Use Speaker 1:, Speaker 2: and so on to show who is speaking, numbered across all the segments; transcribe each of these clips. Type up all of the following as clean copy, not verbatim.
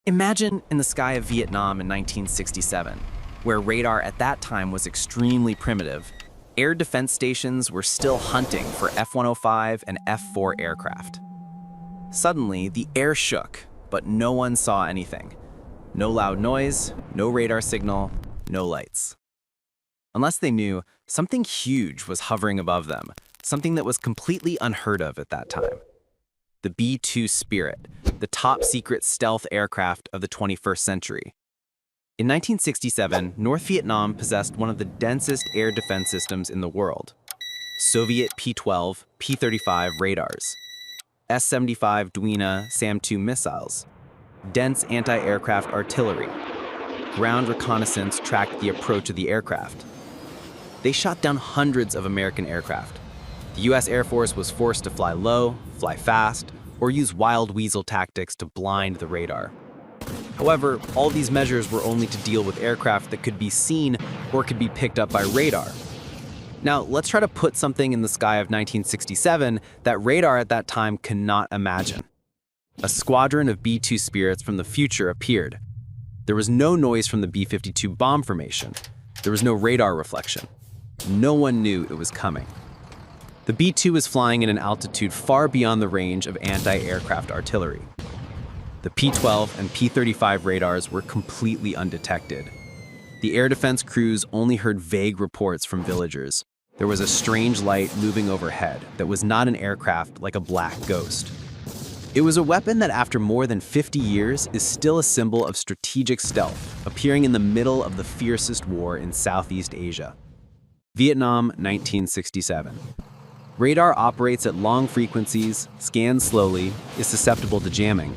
Speaker 1: Imagine in the sky of Vietnam in 1967, where radar at that time was extremely primitive. Air defense stations were still hunting for F-105 and F-4 aircraft. Suddenly, the air shook, but no one saw anything. No loud noise, no radar signal, no lights. Unless they knew, something huge was hovering above them, something that was completely unheard of at that time. The B-2 Spirit, the top-secret stealth aircraft of the 21st century. In 1967, North Vietnam possessed one of the densest air defense systems in the world. Soviet P-12, P-35 radars, S-75 Duina SAM-2 missiles, dense anti-aircraft artillery. Ground reconnaissance tracked the approach of the aircraft. They shot down hundreds of American aircraft. The US Air Force was forced to fly low, fly fast, or use wild weasel tactics to blind the radar. However, all these measures were only to deal with aircraft that could be seen or could be picked up by radar. Now, let's try to put something in the sky of 1967 that radar at that time could not imagine. A squadron of B-2 Spirits from the future appeared. There was no noise from the B-52 bomb formation. There was no radar reflection. No one knew it was coming. The B-2 was flying at an altitude far beyond the range of anti-aircraft artillery. The P-12 and P-35 radars were completely undetected. The air defense crews only heard vague reports from villagers. There was a strange light moving overhead that was not an aircraft like a black ghost. It was a weapon that after more than 50 years is still a symbol of strategic stealth, appearing in the middle of the fiercest war in Southeast Asia. Vietnam, 1967. Radar operates at long frequencies, scans slowly, is susceptible to jamming.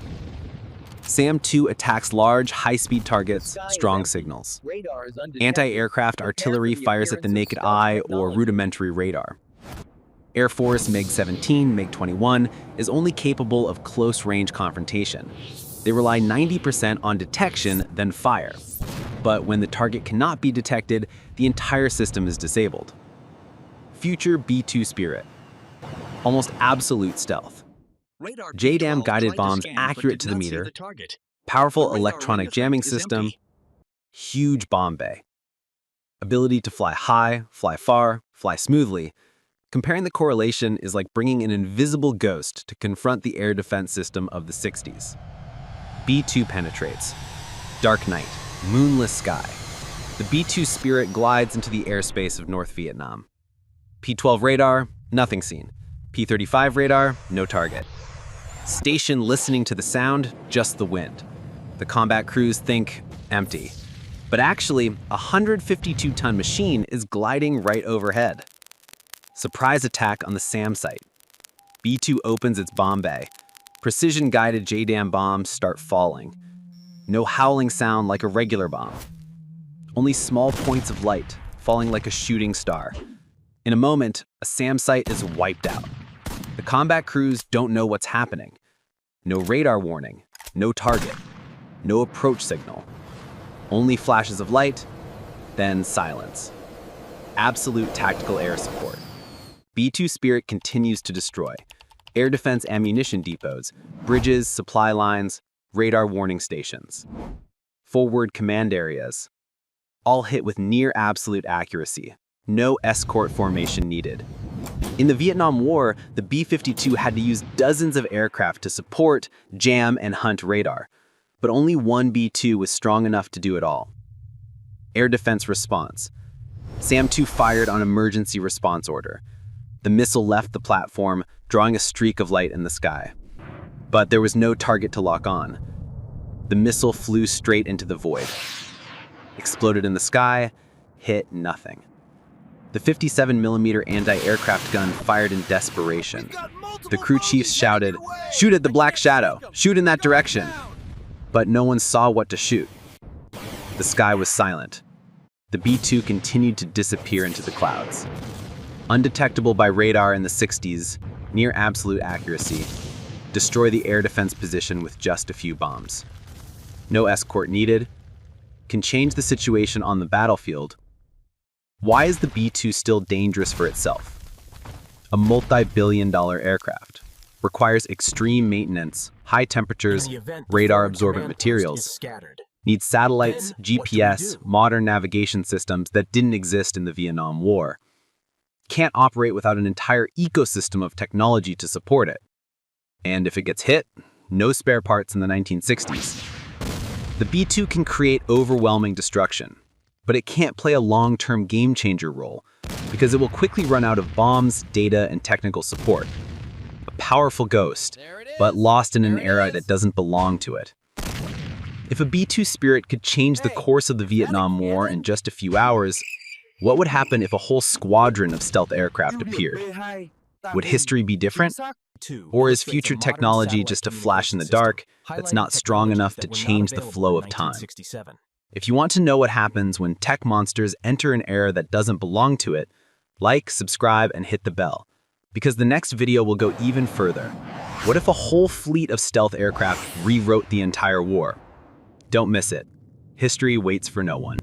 Speaker 1: SAM-2 attacks large, high-speed targets, strong signals. Anti-aircraft artillery fires at the naked eye or rudimentary radar. Air Force MiG-17, MiG-21 is only capable of close-range confrontation. They rely 90% on detection, then fire. But when the target cannot be detected, the entire system is disabled. Future B-2 Spirit. Almost absolute stealth. JDAM guided bombs accurate to the meter, powerful electronic jamming system, huge bomb bay. Ability to fly high, fly far, fly smoothly. Comparing the correlation is like bringing an invisible ghost to confront the air defense system of the 60s. B-2 penetrates. Dark night, moonless sky. The B-2 Spirit glides into the airspace of North Vietnam. P-12 radar, nothing seen. P-35 radar, no target. Station listening to the sound, just the wind. The combat crews think empty. But actually, a 152-ton machine is gliding right overhead. Surprise attack on the SAM site. B-2 opens its bomb bay. Precision-guided JDAM bombs start falling. No howling sound like a regular bomb. Only small points of light, falling like a shooting star. In a moment, a SAM site is wiped out. The combat crews don't know what's happening. No radar warning, no target, no approach signal. Only flashes of light, then silence. Absolute tactical air support. B-2 Spirit continues to destroy. Air defense ammunition depots, bridges, supply lines, radar warning stations. Forward command areas. All hit with near absolute accuracy. No escort formation needed. In the Vietnam War, the B-52 had to use dozens of aircraft to support, jam, and hunt radar. But only one B-2 was strong enough to do it all. Air defense response. SAM-2 fired on emergency response order. The missile left the platform, drawing a streak of light in the sky. But there was no target to lock on. The missile flew straight into the void. Exploded in the sky, hit nothing. The 57mm anti-aircraft gun fired in desperation. The crew chiefs shouted, "Shoot at the Black Shadow! Shoot in that direction!" But no one saw what to shoot. The sky was silent. The B-2 continued to disappear into the clouds. Undetectable by radar in the 60s, near absolute accuracy, destroy the air defense position with just a few bombs. No escort needed, can change the situation on the battlefield. Why is the B-2 still dangerous for itself? A multi-billion-dollar aircraft. requires extreme maintenance, high temperatures, radar-absorbent materials, needs satellites, GPS, modern navigation systems that didn't exist in the Vietnam War. Can't operate without an entire ecosystem of technology to support it. And if it gets hit, no spare parts in the 1960s. The B-2 can create overwhelming destruction, but it can't play a long-term game-changer role because it will quickly run out of bombs, data, and technical support. A powerful ghost, but lost in an era that doesn't belong to it. If a B-2 Spirit could change the course of the Vietnam War in just a few hours, what would happen if a whole squadron of stealth aircraft appeared? Would history be different? Or is future technology just a flash in the dark that's not strong enough to change the flow of time? If you want to know what happens when tech monsters enter an era that doesn't belong to it, like, subscribe, and hit the bell, because the next video will go even further. What if a whole fleet of stealth aircraft rewrote the entire war? Don't miss it. History waits for no one.